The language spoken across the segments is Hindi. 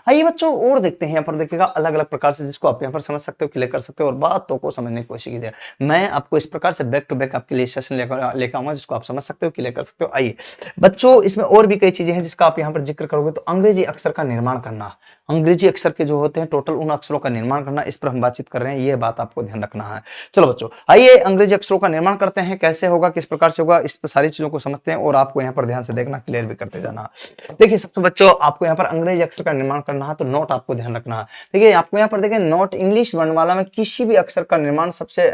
आइए बच्चों और देखते हैं यहाँ पर देखिएगा अलग अलग प्रकार से जिसको आप यहाँ पर समझ सकते हो, क्लियर कर सकते हो और बातों को समझने की कोशिश कीजिए। मैं आपको इस प्रकार से बैक टू बैक आपके लिए सेशन लेकर आऊंगा जिसको आप समझ सकते हो, क्लियर कर सकते हो। आइए बच्चों इसमें और भी कई चीजें हैं जिसका आप यहाँ पर जिक्र करोगे। तो अंग्रेजी अक्षर का निर्माण करना, अंग्रेजी अक्षर के जो होते हैं टोटल उन अक्षरों का निर्माण करना, इस पर हम बातचीत कर रहे हैं, ये बात आपको ध्यान रखना है। चलो बच्चों आइए अंग्रेजी अक्षरों का निर्माण करते हैं, कैसे होगा, किस प्रकार से होगा, इस पर सारी चीजों को समझते हैं और आपको यहाँ पर ध्यान से देखना, क्लियर भी करते जाना। देखिए सबसे बच्चों आपको यहाँ पर अंग्रेजी अक्षर का निर्माण करना है तो नोट आपको ध्यान रखना है। देखिए आपको यहाँ पर देखिए नोट इंग्लिश वर्णमाला में किसी भी अक्षर का निर्माण सबसे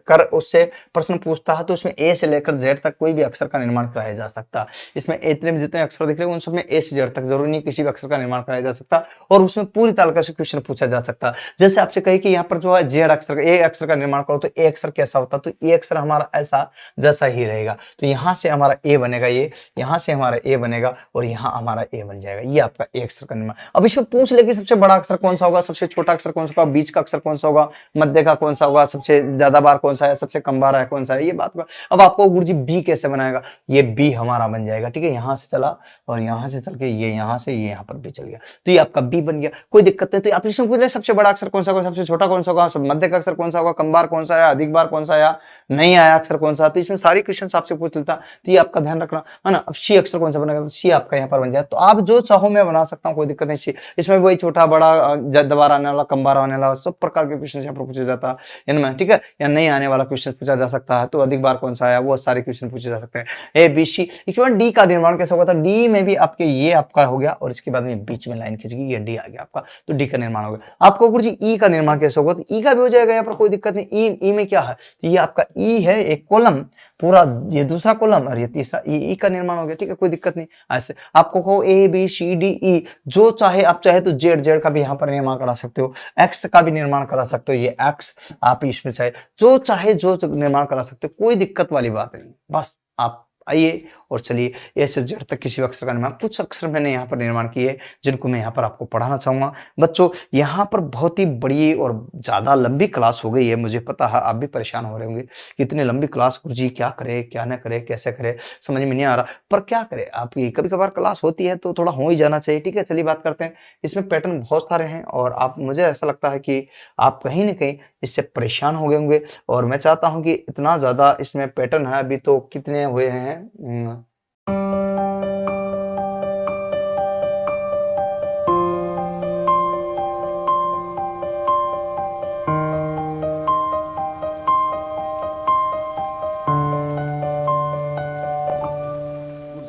कर उससे प्रश्न पूछता है तो उसमें ए से लेकर जेड तक कोई भी अक्षर का निर्माण कराया जा सकता। इसमें इतने भी जितने अक्षर दिख रहे हैं उन सब में ए से जेड तक जरूरी नहीं किसी भी अक्षर का निर्माण कराया जा सकता और उसमें पूरी तालिका से क्वेश्चन पूछा जा सकता। जैसे आपसे कही कि यहाँ पर जो है जेड अक्षर ए अक्षर का निर्माण करो तो ए अक्षर कैसा होता, तो ए अक्षर हमारा ऐसा जैसा ही रहेगा। तो यहाँ से हमारा ए बनेगा, ये यहाँ से हमारा ए बनेगा और यहाँ हमारा ए बन जाएगा। ये आपका ए अक्षर का निर्माण। अब इसमें पूछ ले कि सबसे बड़ा अक्षर कौन सा होगा, सबसे छोटा अक्षर कौन सा होगा, बीच का अक्षर कौन सा होगा, मध्य का कौन सा होगा, सबसे ज्यादा बार कौन सा है, सबसे कम बार है कौन सा है, ये बात। अब आपको गुरुजी बी कैसे बनाएगा, ये बी हमारा बन जाएगा। ठीक है, यहाँ से चला और यहाँ से चल के ये यहाँ से ये यहाँ पर भी चल गया तो ये आपका बी बन गया, कोई दिक्कत नहीं। तो आप इसमें पूछ ले सबसे बड़ा अक्षर कौन सा होगा, सबसे छोटा कौन सा होगा, मध्य का अक्षर कौन सा होगा, कम बार कौन सा आया, अधिक बार कौन सा आया, नहीं आया अक्षर कौन सा, तो इसमें सारी क्वेश्चन आपसे पूछ लेता। तो ये आपका ध्यान रखना है ना। अब सी अक्षर कौन सा बनेगा, तो सी आपका यहाँ पर बन जाए। तो आप जो चाहो मैं बना सकता हूँ, कोई दिक्कत नहीं। सी इसमें वही छोटा बड़ा बार आने वाला, कम बार आने वाला, सब प्रकार के क्वेश्चन यहाँ पर पूछा जाता है इनमें। ठीक है, या नहीं आने वाला क्वेश्चन पूछा जा सकता है, तो अधिक बार कौन सा आया, वो सारे क्वेश्चन पूछे जा सकते हैं। A B C. इसके बाद डी का निर्माण कैसा होगा, था डी में भी आपके ये आपका हो गया और इसके बाद में बीच में लाइन खींचेगी, ये डी आ गया आपका, तो डी का निर्माण हो गया। आपको गुरुजी ई का निर्माण कैसे होगा, तो ई का भी हो जाएगा यहाँ पर, कोई दिक्कत नहीं। ई में क्या है, तो ये आपका ई है एक कॉलम पूरा, ये दूसरा कॉलम और ये तीसरा, ई का निर्माण हो गया। ठीक है, कोई दिक्कत नहीं। ऐसे आपको कहो ए बी सी डी ई, जो चाहे आप चाहे तो जेड जेड का भी यहाँ पर निर्माण करा सकते हो, एक्स का भी निर्माण करा सकते हो, ये एक्स आप इसमें चाहे जो चाहे जो निर्माण करा सकते हो, कोई दिक्कत वाली बात नहीं। बस आप आइए और चलिए ए से जेड तक किसी अक्षर का निर्माण, कुछ अक्षर मैंने यहाँ पर निर्माण किए जिनको मैं यहाँ पर आपको पढ़ाना चाहूंगा। बच्चों यहाँ पर बहुत ही बड़ी और ज्यादा लंबी क्लास हो गई है, मुझे पता है आप भी परेशान हो रहे होंगे कि इतनी लंबी क्लास गुरुजी क्या करे क्या ना करे कैसे करे, समझ में नहीं आ रहा। पर क्या करे, आपकी कभी कभार क्लास होती है तो थोड़ा हो ही जाना चाहिए। ठीक है, चलिए बात करते हैं। इसमें पैटर्न बहुत सारे हैं और आप, मुझे ऐसा लगता है कि आप कहीं ना कहीं इससे परेशान हो गए होंगे और मैं चाहता हूं कि इतना ज्यादा इसमें पैटर्न है, अभी तो कितने हुए हैं,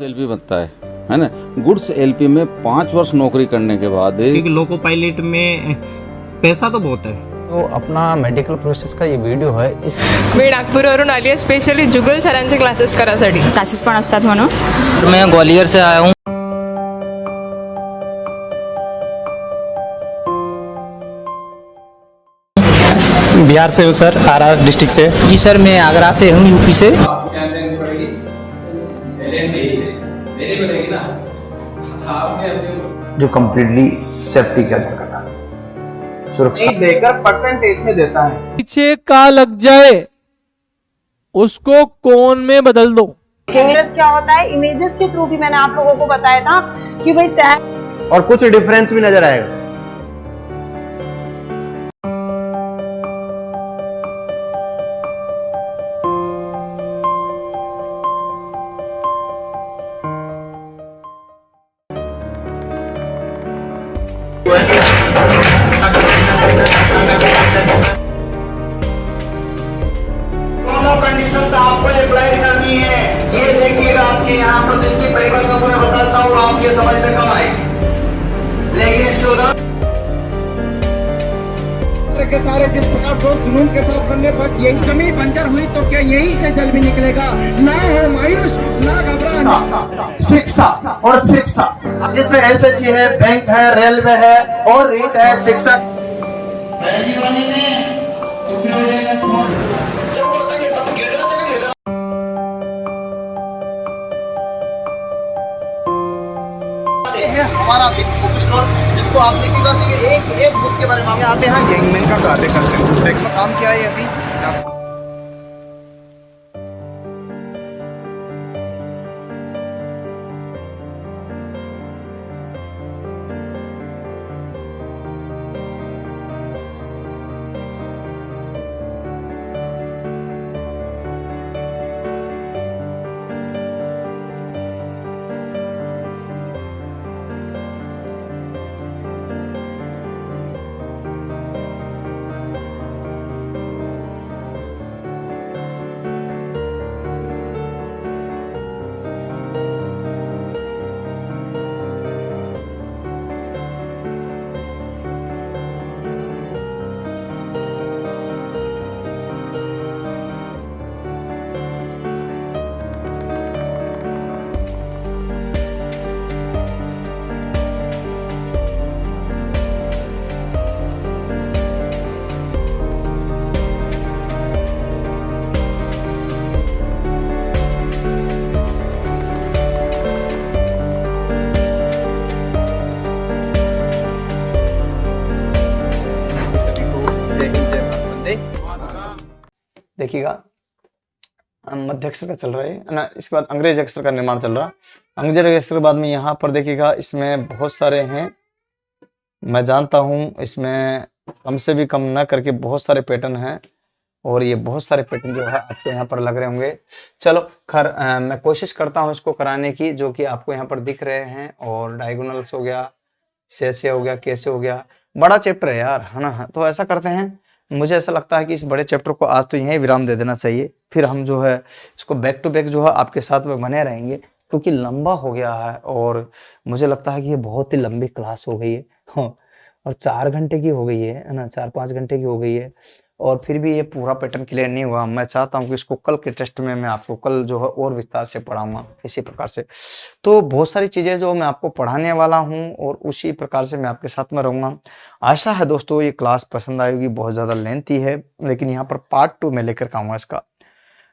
एलपी बनता है ना। गुड्स एलपी में 5 वर्ष नौकरी करने के बाद, क्योंकि लोको पायलट में पैसा तो बहुत है। तो अपना मेडिकल प्रोसेस का ये व्हिडिओ है। इस मी नागपूरवरून आली आहे स्पेशली जुगल सरांचे क्लासेस करायसाठी। क्लासेस पण असतात म्हणून। मैं ग्वालियर से आया हूँ। बिहार से हूँ सर, आरा डिस्ट्रिक्ट से। जी सर, मैं आगरा से हूँ, यूपी से। जो कंप्लीटली सेफ्टी के अंतर्गत था, सुरक्षा देकर परसेंटेज में देता है। पीछे का लग जाए उसको कोन में बदल दो। इमेजेस क्या होता है, इमेजेस के थ्रू भी मैंने आप लोगों को बताया था कि भाई और कुछ डिफरेंस भी नजर आएगा। कंडीशन आपको अप्लाई करनी है। ये देखिएगा आपके यहाँ पर जिसकी परिभाषा को मैं बताता हूँ आपके समझ में कम आए, लेकिन इसके उदाहरण के सारे जिस प्रकार जोर जुनून के साथ बनने पर यही जमीन बंजर हुई तो क्या यही से जल भी निकलेगा। ना हो मायूस ना घबराना। शिक्षा और शिक्षा जिसमें एसएससी है, बैंक है, रेलवे है और रीट है, शिक्षक हमारा बुक स्टोर, जिसको आप देखिएगा कि एक एक बुक के बारे में आते हैं, गैंगमैन का कार्य करते हैं। इसमें काम क्या है अभी देखिएगा मध्य अक्षर का चल रहा है ना, इसके बाद अंग्रेज अक्षर का निर्माण चल रहा। अंग्रेजी अक्षर के बाद में यहाँ पर देखिएगा इसमें बहुत सारे हैं, मैं जानता हूँ इसमें कम से भी कम ना करके बहुत सारे पैटर्न हैं, और ये बहुत सारे पैटर्न जो है आपसे यहाँ पर लग रहे होंगे। चलो खैर मैं कोशिश करता हूँ इसको कराने की, जो कि आपको यहाँ पर दिख रहे हैं। और डायगोनल्स हो गया, से हो गया, कैसे हो गया, बड़ा चैप्टर है यार, है ना। तो ऐसा करते हैं, मुझे ऐसा लगता है कि इस बड़े चैप्टर को आज तो यहीं विराम दे देना चाहिए, फिर हम जो है इसको बैक टू बैक जो है आपके साथ में बने रहेंगे, क्योंकि लंबा हो गया है और मुझे लगता है कि ये बहुत ही लंबी क्लास हो गई है। हाँ, और 4 घंटे की हो गई है ना, 4-5 घंटे की हो गई है, और फिर भी ये पूरा पैटर्न क्लियर नहीं हुआ। मैं चाहता हूँ कि इसको कल के टेस्ट में मैं आपको कल जो है और विस्तार से पढ़ाऊंगा इसी प्रकार से। तो बहुत सारी चीज़ें जो मैं आपको पढ़ाने वाला हूँ और उसी प्रकार से मैं आपके साथ में रहूँगा। आशा है दोस्तों ये क्लास पसंद आएगी, बहुत ज़्यादा लेंथी है, लेकिन यहाँ पर पार्ट 2 में लेकर आऊँगा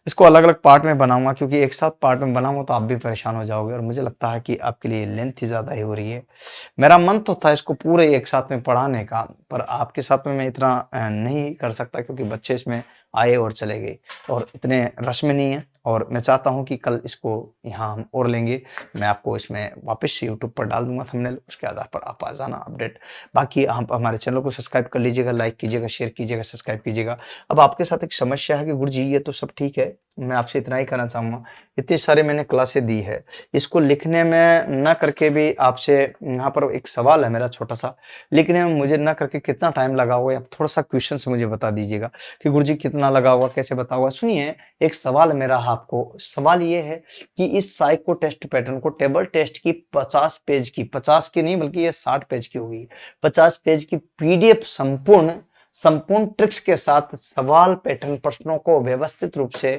इसको अलग अलग पार्ट में बनाऊंगा, क्योंकि एक साथ पार्ट में बनाऊंगा तो आप भी परेशान हो जाओगे, और मुझे लगता है कि आपके लिए लेंथ ही ज़्यादा ही हो रही है। मेरा मन तो था इसको पूरे एक साथ में पढ़ाने का, पर आपके साथ में मैं इतना नहीं कर सकता, क्योंकि बच्चे इसमें आए और चले गए और इतने रश में नहीं है। और मैं चाहता हूं कि कल इसको यहाँ हम और लेंगे, मैं आपको इसमें वापस से यूट्यूब पर डाल दूंगा थंबनेल, उसके आधार पर आप आ जाना अपडेट। बाकी हम हमारे चैनल को सब्सक्राइब कर लीजिएगा, लाइक कीजिएगा, शेयर कीजिएगा, सब्सक्राइब कीजिएगा। अब आपके साथ एक समस्या है कि गुरुजी ये तो सब ठीक है, मैं आपसे इतना ही कहना चाहूँगा, इतनी सारे मैंने क्लासें दी है, इसको लिखने में न करके भी आपसे यहाँ पर एक सवाल है मेरा छोटा सा, लिखने में मुझे न करके कितना टाइम लगा हुआ है, आप थोड़ा सा क्वेश्चन से मुझे बता दीजिएगा कि गुरुजी कितना लगा हुआ, कैसे बता हुआ। सुनिए, एक सवाल मेरा आपको, सवाल ये है कि इस साइको टेस्ट पैटर्न को टेबल टेस्ट की 50 पेज की, 50 की नहीं बल्कि ये 60 पेज की होगी, 50 पेज की PDF संपूर्ण ट्रिक्स के साथ सवाल पैटर्न प्रश्नों को व्यवस्थित रूप से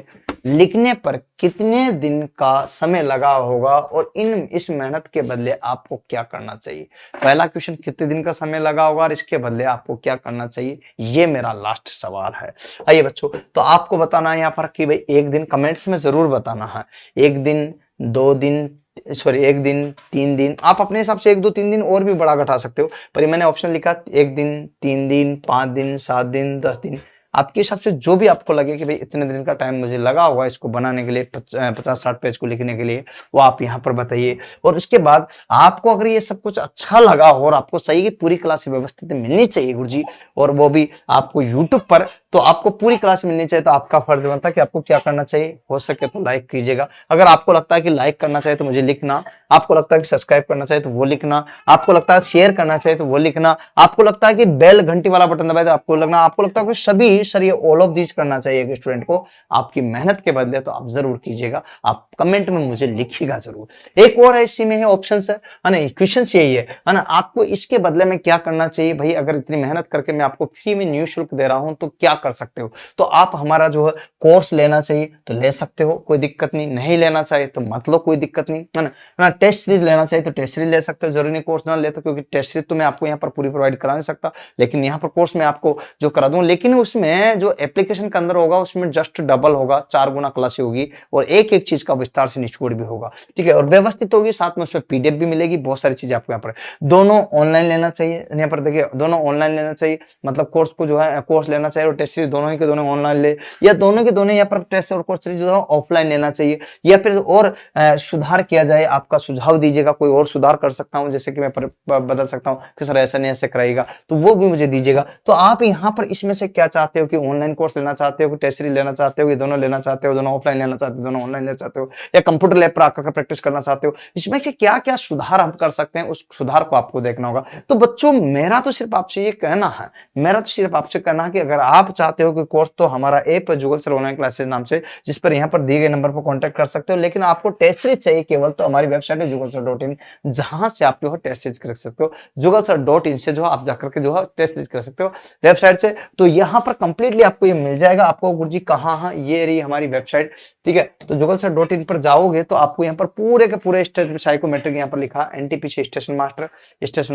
लिखने पर कितने दिन का समय लगा होगा, और इस मेहनत के बदले आपको क्या करना चाहिए। पहला क्वेश्चन, कितने दिन का समय लगा होगा और इसके बदले आपको क्या करना चाहिए, ये मेरा लास्ट सवाल है। आइए बच्चों, तो आपको बताना है यहाँ पर कि भाई एक दिन, कमेंट्स में जरूर बताना है, 1 दिन 2 दिन, सॉरी 1 दिन 3 दिन, आप अपने हिसाब से 1 2 3 दिन और भी बड़ा घटा सकते हो, पर मैंने ऑप्शन लिखा 1 दिन 3 दिन 5 दिन 7 दिन 10 दिन, आपके हिसाब से जो भी आपको लगे कि भाई इतने दिन का टाइम मुझे लगा होगा इसको बनाने के लिए, 50-60 पेज को लिखने के लिए, वो आप यहाँ पर बताइए। और इसके बाद आपको अगर ये सब कुछ अच्छा लगा हो और आपको चाहिए कि पूरी क्लास व्यवस्थित मिलनी चाहिए गुरुजी, और वो भी आपको यूट्यूब पर, तो आपको पूरी क्लास मिलनी चाहिए, तो आपका फर्ज बनता है कि आपको क्या करना चाहिए, हो सके तो लाइक कीजिएगा। अगर आपको लगता है कि लाइक करना चाहिए तो मुझे लिखना, आपको लगता है कि सब्सक्राइब करना चाहिए तो वो लिखना, आपको लगता है शेयर करना चाहिए तो वो लिखना, आपको लगता है कि बेल घंटी वाला बटन दबाए तो आपको लगना, आपको लगता है कि सभी सर ये ऑल ऑफ दिस करना चाहिए एक स्टूडेंट को आपकी मेहनत के बदले, तो आप जरूर कीजिएगा, आप कमेंट में मुझे लिखिएगा जरूर। एक और है इसी में है ऑप्शंस है ना, क्वेश्चंस यही है ना, आपको इसके बदले में क्या करना चाहिए भाई, अगर इतनी मेहनत करके मैं आपको फ्री में निःशुल्क दे रहा हूं तो क्या कर सकते हो। तो आप हमारा जो है कोर्स लेना चाहिए तो ले सकते हो, कोई दिक्कत नहीं, नहीं लेना चाहिए तो मतलब कोई दिक्कत नहीं, है ना। टेस्ट सीरीज लेना चाहिए तो टेस्ट सीरीज ले सकते हो, जरूरी नहीं कोर्स ना ले, तो क्योंकि टेस्ट सीरीज तो मैं आपको यहाँ पर पूरी प्रोवाइड करा नहीं सकता, लेकिन यहाँ पर कोर्स में आपको जो करा दूं, लेकिन उसमें जो एप्लीकेशन के अंदर होगा उसमें जस्ट डबल होगा, 4 गुना क्लासें होगी, और एक एक चीज का विस्तार से निचोड़ भी होगा, ठीक है, और व्यवस्थित होगी, साथ में उसमें PDF भी मिलेगी, बहुत सारी चीजें आपको यहाँ पर। दोनों ऑनलाइन लेना चाहिए, यहाँ पर देखिए दोनों ऑनलाइन लेना चाहिए, मतलब कोर्स को जो है कोर्स लेना चाहिए और टेस्ट सीरीज दोनों ही के दोनों ऑनलाइन ले, या दोनों के दोनों यहाँ पर टेस्ट और कोर्स सीरीज जो है ऑफलाइन लेना चाहिए, या फिर और सुधार किया जाए, आपका सुझाव दीजिएगा, कोई और सुधार कर सकता हूँ, जैसे कि मैं बदल सकता हूँ कि सर ऐसा नहीं ऐसे कराएगा, तो वो भी मुझे दीजिएगा। तो आप यहाँ पर इसमें से क्या चाहते हो कि ऑनलाइन कोर्स लेना चाहते हो, कि टेस्ट सीरीज लेना चाहते हो, ये दोनों लेना चाहते हो, दोनों ऑफलाइन लेना चाहते हो, दोनों ऑनलाइन लेना चाहते हो, या कंप्यूटर लैब पर आकर प्रैक्टिस करना चाहते हो, इसमें से क्या क्या सुधार हम कर सकते हैं, उस सुधार को आपको देखना होगा। तो बच्चों मेरा तो सिर्फ आपसे ये कहना है, कि अगर आप चाहते हो कि कोर्स, तो हमारा ऐप जुगल सर ऑनलाइन क्लासेस नाम से, जिस पर यहाँ पर दिए गए नंबर पर कांटेक्ट कर सकते हो, लेकिन आपको टेस्ट सीरीज चाहिए केवल, तो हमारी वेबसाइट है jugalsir.in, जहां से आप जो है टेस्ट सीरीज कर सकते हो, jugalsir.in से जो आप जाकर के जो है टेस्ट सीरीज कर सकते हो वेबसाइट से। तो यहाँ पर कंप्लीटली आपको ये मिल जाएगा। आपको गुरुजी कहाँ है, ये रही हमारी वेबसाइट, ठीक है। तो jugalsir.in पर जाओगे तो आपको यहाँ पर पूरे के पूरे साइकोमेट्रिक यहाँ पर लिखा NTPC स्टेशन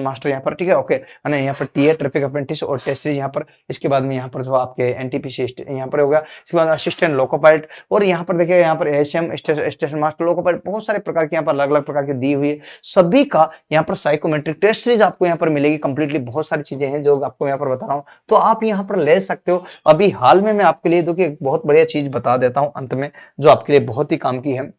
मास्टर यहाँ पर, ठीक है, ओके, यहाँ पर TA ट्रैफिक अप्रेंटिस और टेस्ट सीरीज यहाँ पर, इसके बाद में यहाँ पर जो आपके NTPC यहाँ पर हो गया, इसके बाद असिस्टेंट लोको पायलट, और यहाँ पर देखिए यहाँ पर ASM station master loco pilot, बहुत सारे प्रकार की यहाँ पर अलग अलग प्रकार की दी हुई है, सभी का यहाँ पर साइकोमेट्रिक टेस्ट सीरीज आपको यहाँ पर मिलेगी कंप्लीटली। बहुत सारी चीजें हैं जो आपको यहाँ पर बता रहा हूँ, तो आप यहाँ पर ले सकते हो। अभी हाल में मैं आपके लिए देखिए एक बहुत बढ़िया चीज बता देता हूं अंत में, जो आपके लिए बहुत ही काम की है।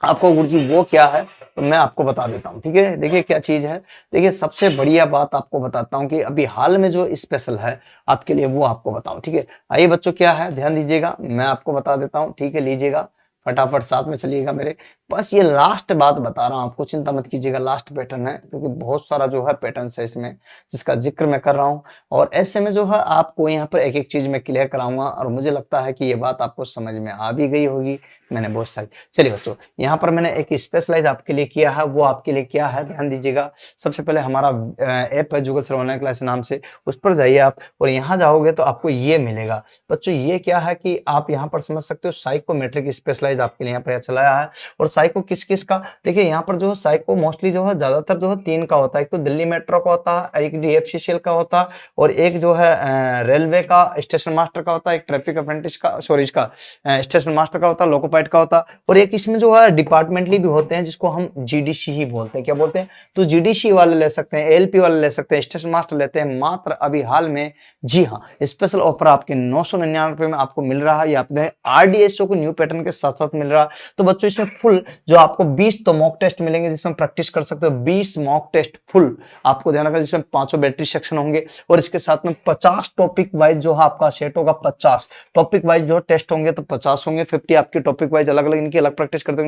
आपको गुरुजी वो क्या है तो मैं आपको बता देता हूँ, ठीक है। देखिए क्या चीज है, देखिए सबसे बढ़िया बात आपको बताता हूँ कि अभी हाल में जो स्पेशल है आपके लिए वो आपको बताऊं, ठीक है। आइए बच्चों, क्या है ध्यान दीजिएगा, मैं आपको बता देता हूँ, ठीक है। लीजिएगा फटाफट, साथ में चलिएगा मेरे। बस ये लास्ट बात बता रहा हूँ आपको, चिंता मत कीजिएगा, लास्ट पैटर्न है, क्योंकि बहुत सारा जो है पैटर्न है इसमें जिसका जिक्र मैं कर रहा हूँ। और ऐसे में जो है आपको यहाँ पर एक एक चीज मैं क्लियर कराऊंगा, और मुझे लगता है कि ये बात आपको समझ में आ भी गई होगी। मैंने बहुत सारी, चलिए बच्चों, यहाँ पर मैंने एक स्पेशलाइज आपके लिए किया है, वो आपके लिए क्या है ध्यान दीजिएगा। सबसे पहले हमारा ऐप है जुगल सर ऑनलाइन क्लास नाम से, उस पर जाइए आप, और यहाँ जाओगे तो आपको ये मिलेगा बच्चों। ये क्या है कि आप यहाँ पर समझ सकते हो, साइकोमेट्रिक स्पेशलाइज आपके लिए यहाँ पर चलाया है। और साइको किस किस का, देखिए यहाँ पर जो है साइको मोस्टली जो है ज्यादातर जो है 3 का होता है। एक तो दिल्ली मेट्रो का होता है, एक DFCCL का होता है, और एक जो है रेलवे का स्टेशन मास्टर का होता है, एक ट्रैफिक अप्रेंटिस का, सॉरी इसका स्टेशन मास्टर का होता है, लोको का होता, और एक इसमें जो है डिपार्टमेंटली भी होते हैं जिसको हम GDC ही बोलते हैं। क्या बोलते हैं, तो GDC वाले ले सकते हैं, ALP वाले ले सकते हैं, स्टेशन मास्टर लेते हैं मात्र अभी हाल में। जी हाँ, स्पेशल ऑफर आपके 999 रुपए में आपको मिल रहा है। ये आपने RDSO को न्यू पैटर्न के साथ साथ मिल रहा है। तो बच्चों इसमें फुल जो आपको 20 तो मॉक टेस्ट मिलेंगे जिसमें प्रैक्टिस कर सकते हो, 20 मॉक टेस्ट फुल आपको ध्यान रखना, जिसमें 5 बैटरी सेक्शन होंगे, और इसके साथ में 50 टॉपिक वाइज जो है आपका सेट होगा। 50 टॉपिक वाइज जो टेस्ट होंगे तो 50 होंगे, 50 आपके टॉपिक वाइज अलग अलग इनकी अलग प्रैक्टिस करते हो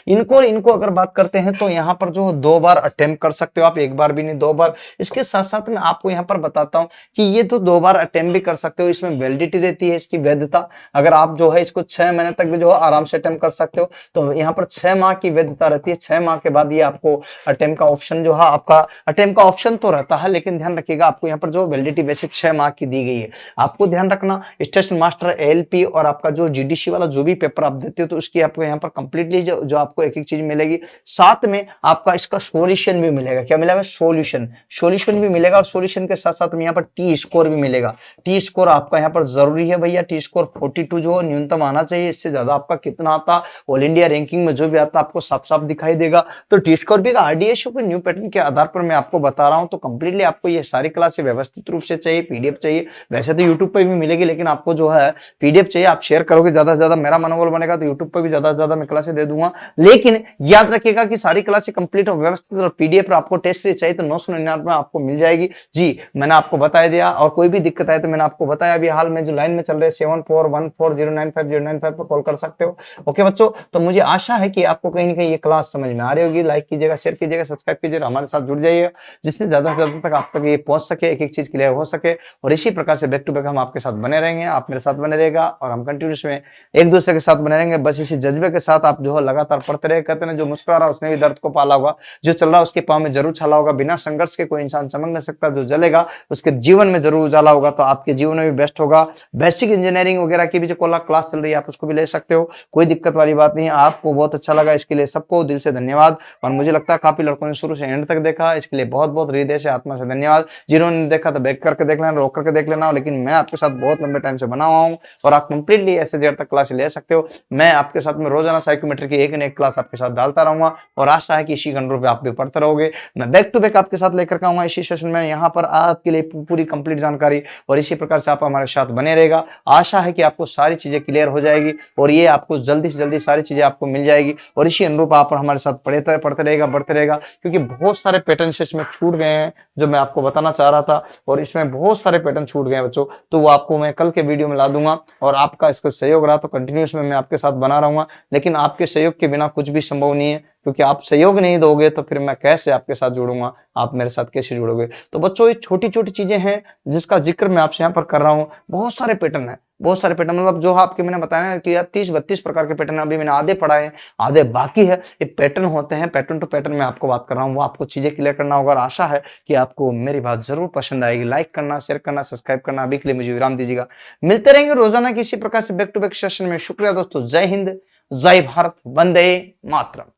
इनको अगर बात करते हैं तो यहाँ पर जो 2 बार अटेम्प्ट कर सकते हो आप, 1 बार भी नहीं 2 बार। इसके साथ साथ में आपको यहाँ पर बताता हूँ कि ये तो 2 बार अटेम्प्ट भी कर सकते हो, इसमें वैलिडिटी रहती है इसकी वैधता। अगर आप जो है इसको 6 महीने तक भी जो है आराम से अटेम्प्ट कर सकते हो, तो यहाँ पर 6 माह की वैधता रहती है। 6 माह के बाद ये आपको अटेम्प्ट का ऑप्शन जो है, आपका अटेम्प्ट का ऑप्शन तो रहता है, लेकिन ध्यान रखिएगा आपको यहाँ पर जो वैलिडिटी बेसिक 6 माह की दी गई है। आपको ध्यान रखना स्टेशन मास्टर, ALP और आपका जो GDC वाला जो भी पेपर आप देते हो तो उसकी आपको यहाँ पर कंप्लीटली जो आपको एक एक चीज मिलेगी। साथ में आपका इसका सॉल्यूशन भी मिलेगा। क्या मिलेगा, सॉल्यूशन भी मिलेगा, और सॉल्यूशन के साथ साथ में यहाँ पर T स्कोर भी मिलेगा। T स्कोर आपका यहाँ पर जरूरी है भैया, T स्कोर 42 जो न्यूनतम आना चाहिए। इससे ज्यादा आपका कितना आता ऑल इंडिया रैंकिंग में जो भी आता आपको साफ साफ दिखाई देगा। तो T स्कोर भी RDSO के न्यू पैटर्न के आधार पर मैं आपको बता रहा हूँ। तो कंप्लीटली आपको ये सारी क्लासें व्यवस्थित रूप से चाहिए, PDF चाहिए, वैसे तो यूट्यूब पर भी मिलेगी, लेकिन आपको जो है PDF चाहिए। आप शेयर करोगे ज्यादा से ज्यादा, मेरा मनोबल बनेगा तो यूट्यूब पर भी ज्यादा से ज्यादा मैं क्लासें दे दूंगा। लेकिन याद रखिएगा कि सारी क्लासें कंप्लीट और व्यवस्थित और PDF पर आपको टेस्ट से चाहिए तो 999 में आपको मिल जाएगी। जी मैंने आपको बता दिया, और कोई भी दिक्कत आए तो मैंने आपको बताया। अभी हाल में जो लाइन में चल रहे 7414095095 पर कॉल कर सकते हो। ओके बच्चों, तो मुझे आशा है कि आपको कहीं ना कहीं ये क्लास समझ में आ रही होगी। लाइक कीजिएगा, शेयर कीजिएगा, सब्सक्राइब कीजिएगा, हमारे साथ जुड़ जाइएगा, जिससे ज्यादा से ज्यादा तक आप तक ये पहुंच सके, एक एक चीज क्लियर हो सके। और इसी प्रकार से बैक टू बैक हम आपके साथ बने रहेंगे, आप मेरे साथ बने रहेगा, और हम कंटिन्यूस में एक दूसरे के साथ बने रहेंगे। बस इसी जज्बे के साथ आप जो है लगातार पढ़ते रहे। कहते हैं जो मुस्कुरा रहा उसने भी दर्द को पाला होगा, जो चल रहा उसके पांव में जरूर छाला होगा। बिना संघर्ष के कोई इंसान चमक नहीं सकता, जो जलेगा उसके जीवन में जरूर उजाला होगा। तो आपके जीवन में भी बेस्ट होगा। बेसिक इंजीनियरिंग वगैरह की भी जो क्लास चल रही है आप उसको भी ले सकते हो, कोई दिक्कत वाली बात नहीं है। आपको बहुत अच्छा लगा, इसके लिए सबको दिल से धन्यवाद। और मुझे लगता है काफी लड़कों ने शुरू से एंड तक देखा, इसके लिए बहुत बहुत हृदय से, आत्मा से धन्यवाद। जिन्होंने देखा तो बैक करके देख लेना, रोक करके देख लेना, लेकिन मैं आपके साथ बहुत लंबे टाइम से बना हुआ हूँ, और आप कंप्लीटली ऐसे देर तक क्लास ले सकते हो। मैं आपके साथ में रोजाना साइकोमेट्री की एक न एक क्लास आपके साथ डालता रहूंगा, और आशा है कि इसी अनुरूप आप भी पढ़ते रहोगे। मैं बैक टू बैक आपके साथ लेकर आऊंगा इसी सेशन में, यहाँ पर आपके लिए पूरी कंप्लीट जानकारी, और इसी प्रकार से आप हमारे साथ बने रहेगा। आशा है कि आपको सारी चीजें क्लियर हो जाएगी, और ये आपको जल्दी से जल्दी सारी चीजें आपको मिल जाएगी, और इसी अनुरूप आप हमारे साथ पढ़ते रहेगा, बढ़ते रहेगा। क्योंकि बहुत सारे पैटर्न इसमें छूट गए हैं जो मैं आपको बताना चाह रहा था, और इसमें बहुत सारे पैटर्न छूट गए हैं बच्चों। तो वो आपको मैं कल के वीडियो में ला दूंगा, और आपका इसको सहयोग रहा तो कंटिन्यूस में मैं आपके साथ बना रहूंगा। लेकिन आपके सहयोग के बिना कुछ भी संभव नहीं है, क्योंकि आप सहयोग नहीं दोगे तो फिर मैं कैसे आपके साथ जुड़ूंगा, आप मेरे साथ कैसे जुड़ोगे। तो बच्चों ये छोटी छोटी चीजें हैं जिसका जिक्र मैं आपसे यहाँ पर कर रहा हूँ। बहुत सारे पैटर्न है, बहुत सारे पैटर्न, मतलब जो आपके मैंने बताया कि 30-32 प्रकार के पैटर्न अभी मैंने आधे पढ़ाए हैं, आधे बाकी है। ये पैटर्न होते हैं, पैटर्न टू पैटर्न मैं आपको बात कर रहा हूँ, वो आपको चीजें क्लियर करना होगा। और आशा है कि आपको मेरी बात जरूर पसंद आएगी। लाइक करना, शेयर करना, सब्सक्राइब करना। अभी के लिए मुझे विराम दीजिएगा, मिलते रहेंगे रोजाना किसी प्रकार से बैक टू बैक सेशन में। शुक्रिया दोस्तों, जय हिंद, जय भारत, वंदे मातरम।